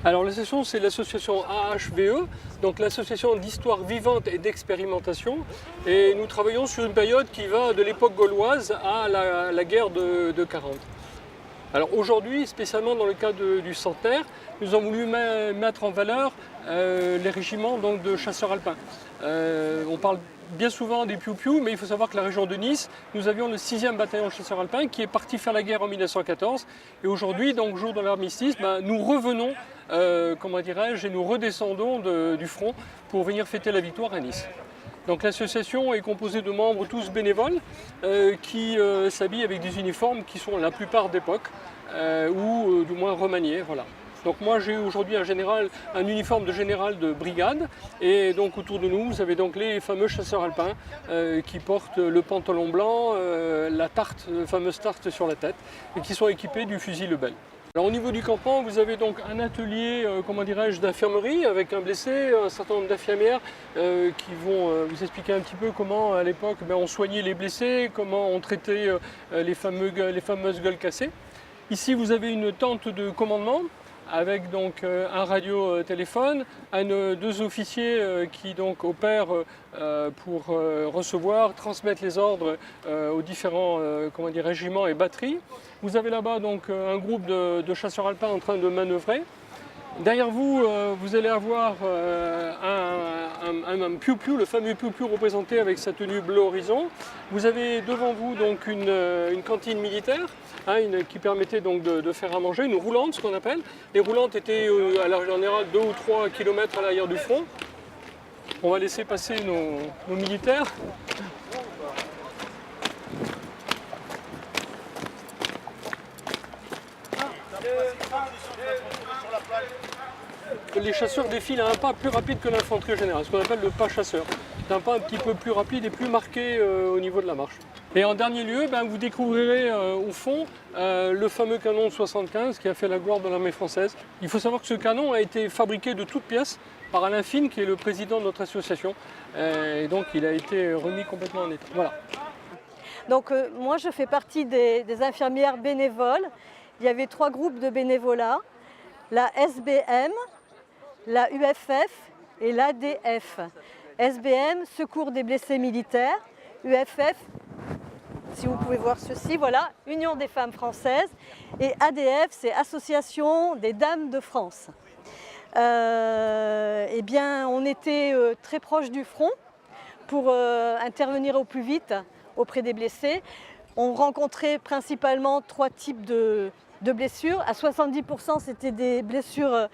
Alors l'association, c'est l'association AHVE, donc l'association d'histoire vivante et d'expérimentation. Et nous travaillons sur une période qui va de l'époque gauloise à la guerre de 40. Alors aujourd'hui, spécialement dans le cas du centenaire, nous avons voulu mettre en valeur les régiments donc, de chasseurs alpins. On parle bien souvent des piou-piou, mais il faut savoir que la région de Nice, nous avions le 6e bataillon de chasseurs alpins qui est parti faire la guerre en 1914. Et aujourd'hui, donc jour de l'armistice, nous revenons, comment dirais-je, et nous redescendons du front pour venir fêter la victoire à Nice. Donc l'association est composée de membres tous bénévoles qui s'habillent avec des uniformes qui sont la plupart d'époque ou du moins remaniés. Voilà. Donc moi j'ai aujourd'hui un uniforme de général de brigade et donc autour de nous vous avez donc les fameux chasseurs alpins qui portent le pantalon blanc, la fameuse tarte sur la tête et qui sont équipés du fusil Lebel. Alors, au niveau du campement, vous avez donc un atelier d'infirmerie avec un blessé, un certain nombre d'infirmières qui vont vous expliquer un petit peu comment à l'époque on soignait les blessés, comment on traitait les fameuses gueules cassées. Ici vous avez une tente de commandement avec donc un radio-téléphone, deux officiers qui donc opèrent pour recevoir, transmettre les ordres aux différents régiments et batteries. Vous avez là-bas donc un groupe de chasseurs alpins en train de manœuvrer. Derrière vous, vous allez avoir un piou-piou, le fameux piou-piou représenté avec sa tenue bleu horizon. Vous avez devant vous donc une cantine militaire qui permettait donc de faire à manger, une roulante ce qu'on appelle. Les roulantes étaient en général 2 ou 3 km à l'arrière du front. On va laisser passer nos militaires. Les chasseurs défilent à un pas plus rapide que l'infanterie générale, ce qu'on appelle le pas chasseur. C'est un pas un petit peu plus rapide et plus marqué au niveau de la marche. Et en dernier lieu, vous découvrirez au fond le fameux canon 75 qui a fait la gloire de l'armée française. Il faut savoir que ce canon a été fabriqué de toutes pièces par Alain Fine, qui est le président de notre association. Et donc il a été remis complètement en état. Voilà. Donc moi je fais partie des infirmières bénévoles. Il y avait 3 groupes de bénévolat, la SBM, la UFF et l'ADF. SBM, Secours des blessés militaires, UFF, si vous pouvez voir ceci, voilà, Union des femmes françaises, et ADF, c'est Association des dames de France. Eh bien, on était très proche du front pour intervenir au plus vite auprès des blessés. On rencontrait principalement 3 types de blessures. À 70%, c'était des blessures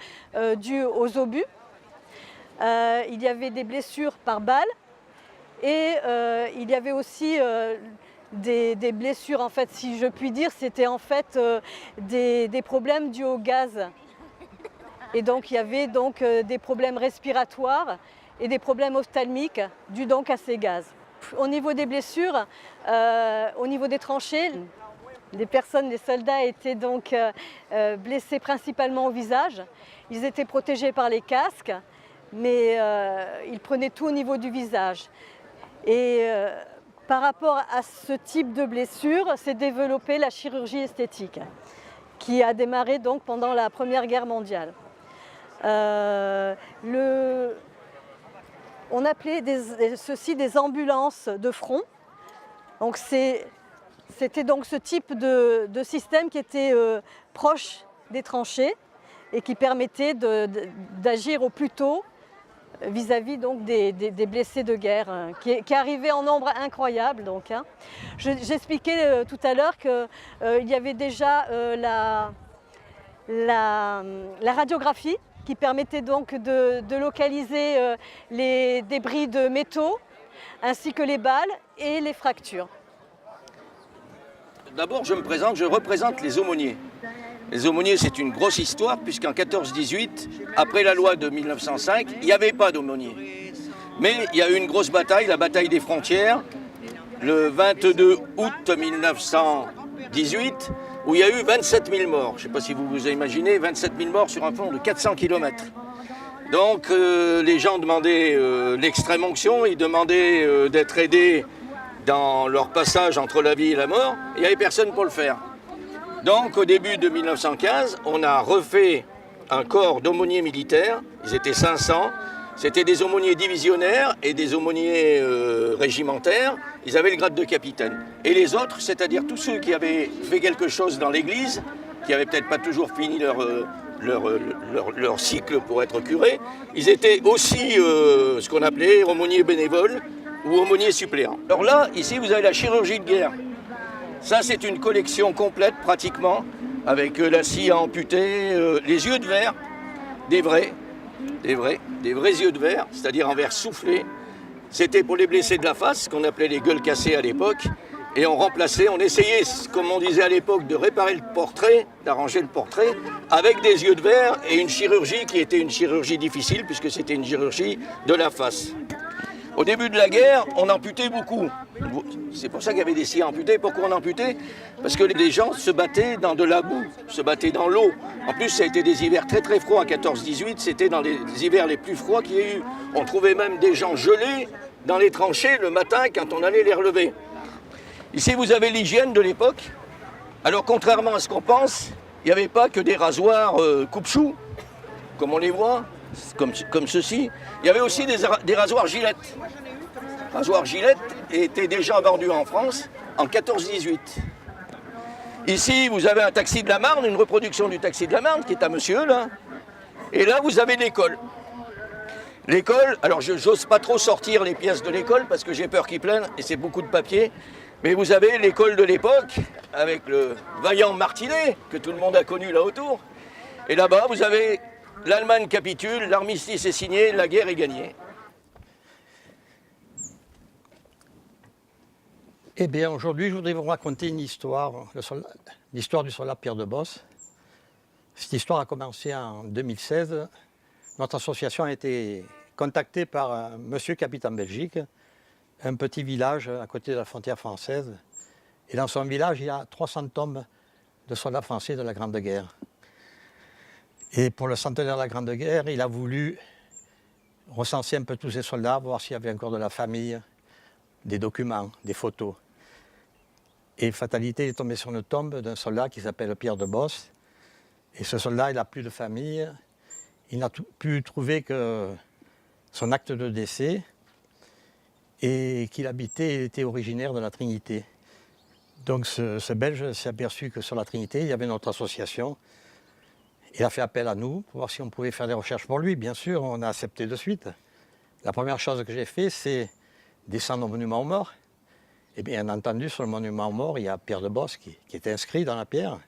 dues aux obus. Il y avait des blessures par balle et il y avait aussi des blessures, en fait, si je puis dire, c'était en fait des problèmes dus au gaz. Et donc il y avait donc des problèmes respiratoires et des problèmes ophtalmiques dus donc à ces gaz. Au niveau des blessures, au niveau des tranchées, les soldats étaient donc blessés principalement au visage. Ils étaient protégés par les casques, mais ils prenaient tout au niveau du visage. Et par rapport à ce type de blessure, s'est développée la chirurgie esthétique, qui a démarré donc pendant la Première Guerre mondiale. On appelait ceci des ambulances de front. Donc c'était donc ce type de système qui était proche des tranchées et qui permettait d'agir au plus tôt vis-à-vis donc des blessés de guerre qui arrivaient en nombre incroyable. Donc, j'expliquais tout à l'heure qu'il y avait déjà la radiographie qui permettait donc de localiser les débris de métaux ainsi que les balles et les fractures. D'abord, je me présente, je représente les aumôniers. Les aumôniers, c'est une grosse histoire, puisqu'en 14-18, après la loi de 1905, il n'y avait pas d'aumôniers. Mais il y a eu une grosse bataille, la bataille des frontières, le 22 août 1918, où il y a eu 27 000 morts. Je ne sais pas si vous vous imaginez, 27 000 morts sur un front de 400 km. Donc les gens demandaient l'extrême onction, ils demandaient d'être aidés dans leur passage entre la vie et la mort, il n'y avait personne pour le faire. Donc au début de 1915, on a refait un corps d'aumôniers militaires, ils étaient 500, c'était des aumôniers divisionnaires et des aumôniers régimentaires, ils avaient le grade de capitaine. Et les autres, c'est-à-dire tous ceux qui avaient fait quelque chose dans l'église, qui n'avaient peut-être pas toujours fini leur cycle pour être curé, ils étaient aussi ce qu'on appelait aumôniers bénévoles ou aumôniers suppléants. Alors là, ici, vous avez la chirurgie de guerre. Ça, c'est une collection complète, pratiquement, avec la scie à amputer, les yeux de verre, des vrais yeux de verre, c'est-à-dire en verre soufflé. C'était pour les blessés de la face, qu'on appelait les gueules cassées à l'époque. Et on remplaçait, on essayait, comme on disait à l'époque, de réparer le portrait, d'arranger le portrait, avec des yeux de verre et une chirurgie qui était une chirurgie difficile, puisque c'était une chirurgie de la face. Au début de la guerre, on amputait beaucoup. C'est pour ça qu'il y avait des scies amputées. Pourquoi on amputait? Parce que les gens se battaient dans de la boue, se battaient dans l'eau. En plus, ça a été des hivers très très froids. À 14-18, c'était dans les hivers les plus froids qu'il y a eu. On trouvait même des gens gelés dans les tranchées le matin quand on allait les relever. Ici, vous avez l'hygiène de l'époque. Alors, contrairement à ce qu'on pense, il n'y avait pas que des rasoirs coupe-chou, comme on les voit, comme ceci. Il y avait aussi des rasoirs gilettes. Rasoirs gilettes étaient déjà vendus en France en 14-18. Ici, vous avez un taxi de la Marne, une reproduction du taxi de la Marne, qui est à monsieur, là. Et là, vous avez l'école. L'école, alors je n'ose pas trop sortir les pièces de l'école parce que j'ai peur qu'ils plaignent et c'est beaucoup de papier. Mais vous avez l'école de l'époque, avec le vaillant Martinet, que tout le monde a connu là autour. Et là-bas, vous avez l'Allemagne capitule, l'armistice est signé, la guerre est gagnée. Eh bien, aujourd'hui, je voudrais vous raconter une histoire, l'histoire du soldat Pierre de Bosse. Cette histoire a commencé en 2016. Notre association a été contactée par un monsieur qui habite en Belgique, un petit village à côté de la frontière française. Et dans son village, il y a 300 tombes de soldats français de la Grande Guerre. Et pour le centenaire de la Grande Guerre, il a voulu recenser un peu tous ces soldats, voir s'il y avait encore de la famille, des documents, des photos. Et fatalité, il est tombé sur une tombe d'un soldat qui s'appelle Pierre de Bosse. Et ce soldat, il n'a plus de famille. Il n'a pu trouver que son acte de décès et qu'il était originaire de la Trinité. Donc ce Belge s'est aperçu que sur la Trinité, il y avait notre association. Il a fait appel à nous pour voir si on pouvait faire des recherches pour lui. Bien sûr, on a accepté de suite. La première chose que j'ai fait, c'est descendre au monument aux morts. Et bien entendu, sur le monument aux morts, il y a Pierre de Bosse qui est inscrit dans la pierre.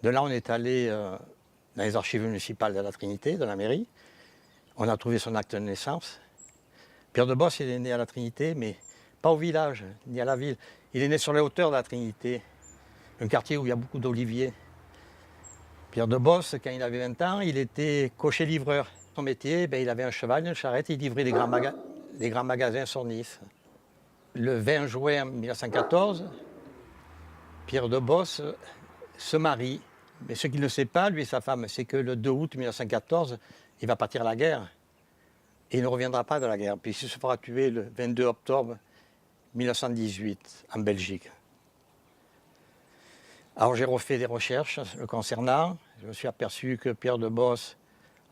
De là, on est allé dans les archives municipales de la Trinité, de la mairie. On a trouvé son acte de naissance. Pierre de Bosse, il est né à la Trinité, mais pas au village, ni à la ville. Il est né sur les hauteurs de la Trinité, un quartier où il y a beaucoup d'oliviers. Pierre de Bosse, quand il avait 20 ans, il était cocher-livreur. Son métier, il avait un cheval, une charrette, il livrait les grands magasins sur Nice. Le 20 juin 1914, Pierre de Bosse se marie. Mais ce qu'il ne sait pas, lui et sa femme, c'est que le 2 août 1914, il va partir à la guerre. Et il ne reviendra pas de la guerre, puisqu'il se fera tuer le 22 octobre 1918 en Belgique. Alors j'ai refait des recherches le concernant. Je me suis aperçu que Pierre de Bosse,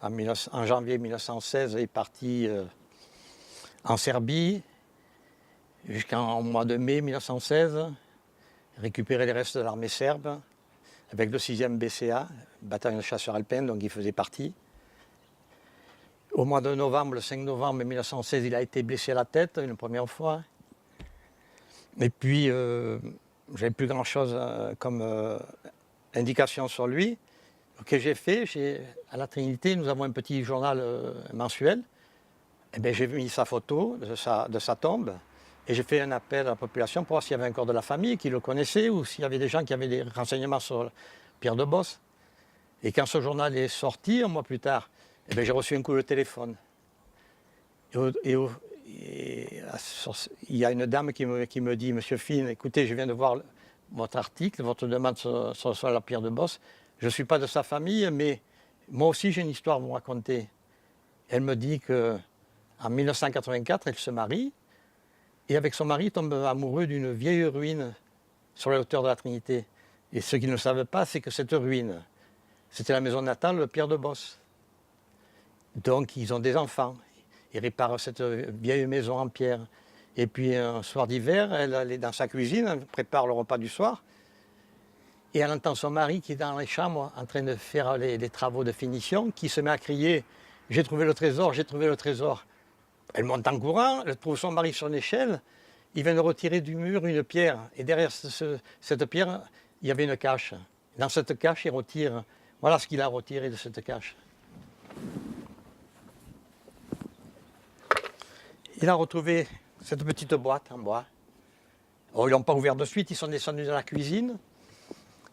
en janvier 1916, est parti en Serbie jusqu'en mois de mai 1916, récupérer les restes de l'armée serbe avec le 6e BCA, bataillon de chasseurs alpins, donc il faisait partie. Au mois de novembre, le 5 novembre 1916, il a été blessé à la tête une première fois. Et puis, j'avais plus grand-chose comme indication sur lui. Ce que j'ai fait, à la Trinité, nous avons un petit journal mensuel. Et bien, j'ai mis sa photo de sa tombe et j'ai fait un appel à la population pour voir s'il y avait encore de la famille qui le connaissait ou s'il y avait des gens qui avaient des renseignements sur Pierre de Bosse. Et quand ce journal est sorti, un mois plus tard, eh bien, j'ai reçu un coup de téléphone. Il y a une dame qui me dit « Monsieur Fine, écoutez, je viens de voir votre article, votre demande sur la Pierre de Bosse. Je ne suis pas de sa famille, mais moi aussi j'ai une histoire à vous raconter. » Elle me dit qu'en 1984, elle se marie et avec son mari tombe amoureux d'une vieille ruine sur la hauteur de la Trinité. Et ce qu'ils ne savent pas, c'est que cette ruine, c'était la maison natale de Pierre de Bosse. Donc ils ont des enfants. Ils réparent cette vieille maison en pierre. Et puis un soir d'hiver, elle est dans sa cuisine, elle prépare le repas du soir. Et elle entend son mari qui est dans les chambres en train de faire les travaux de finition, qui se met à crier « J'ai trouvé le trésor, j'ai trouvé le trésor ». Elle monte en courant, elle trouve son mari sur une échelle. Il vient de retirer du mur une pierre. Et derrière cette pierre, il y avait une cache. Dans cette cache, il retire. Voilà ce qu'il a retiré de cette cache. Il a retrouvé cette petite boîte en bois. Oh, ils ne l'ont pas ouvert de suite, ils sont descendus dans la cuisine.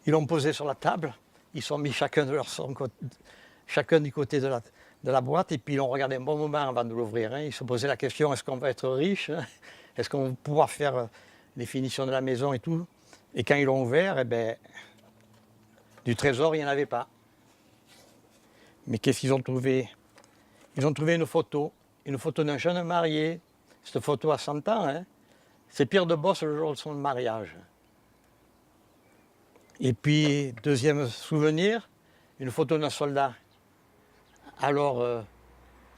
Ils l'ont posée sur la table. Ils sont mis chacun du côté de la boîte. Et puis ils l'ont regardé un bon moment avant de l'ouvrir. Ils se posaient la question, est-ce qu'on va être riche? Est-ce qu'on va pouvoir faire les finitions de la maison et tout? Et quand ils l'ont ouvert, eh ben, du trésor, il n'y en avait pas. Mais qu'est-ce qu'ils ont trouvé? Ils ont trouvé une photo d'un jeune marié. Cette photo a 100 ans. Hein. C'est Pierre de Bosse le jour de son mariage. Et puis, deuxième souvenir, une photo d'un soldat. Alors,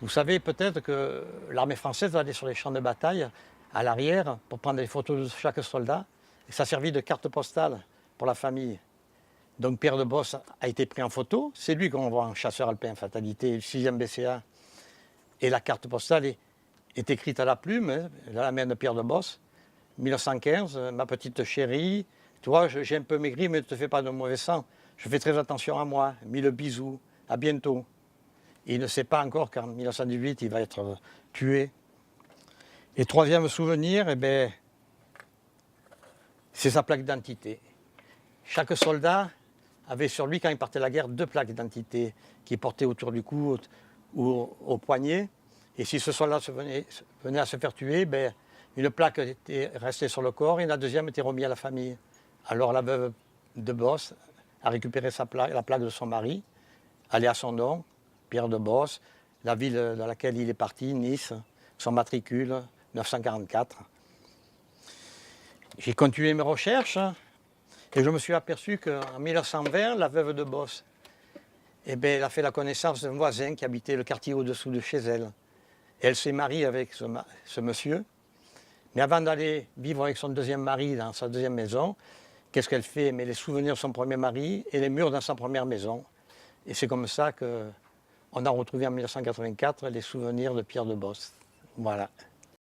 vous savez peut-être que l'armée française allait sur les champs de bataille à l'arrière pour prendre des photos de chaque soldat. Et ça servait de carte postale pour la famille. Donc Pierre de Bosse a été pris en photo. C'est lui qu'on voit en chasseur alpin fatalité, le 6e BCA. Et la carte postale est écrite à la plume, hein, la main de Pierre de Bosse. 1915, ma petite chérie, toi, j'ai un peu maigri, mais ne te fais pas de mauvais sang. Je fais très attention à moi. 1000 bisous. À bientôt. Et il ne sait pas encore qu'en 1918, il va être tué. Et troisième souvenir, eh ben, c'est sa plaque d'identité. Chaque soldat avait sur lui, quand il partait à la guerre, 2 plaques d'identité qui portaient autour du cou ou au poignet. Et si ce soldat venait à se faire tuer, ben, une plaque était restée sur le corps et la deuxième était remise à la famille. Alors la veuve de Bosse a récupéré la plaque de son mari, elle est à son nom, Pierre de Bosse, la ville dans laquelle il est parti, Nice, son matricule, 944. J'ai continué mes recherches et je me suis aperçu qu'en 1920, la veuve de Bosse, eh bien, elle a fait la connaissance d'un voisin qui habitait le quartier au-dessous de chez elle. Et elle s'est mariée avec ce monsieur. Mais avant d'aller vivre avec son deuxième mari dans sa deuxième maison, qu'est-ce qu'elle fait? Elle met les souvenirs de son premier mari et les murs dans sa première maison. Et c'est comme ça qu'on a retrouvé en 1984 les souvenirs de Pierre de Bosse. Voilà.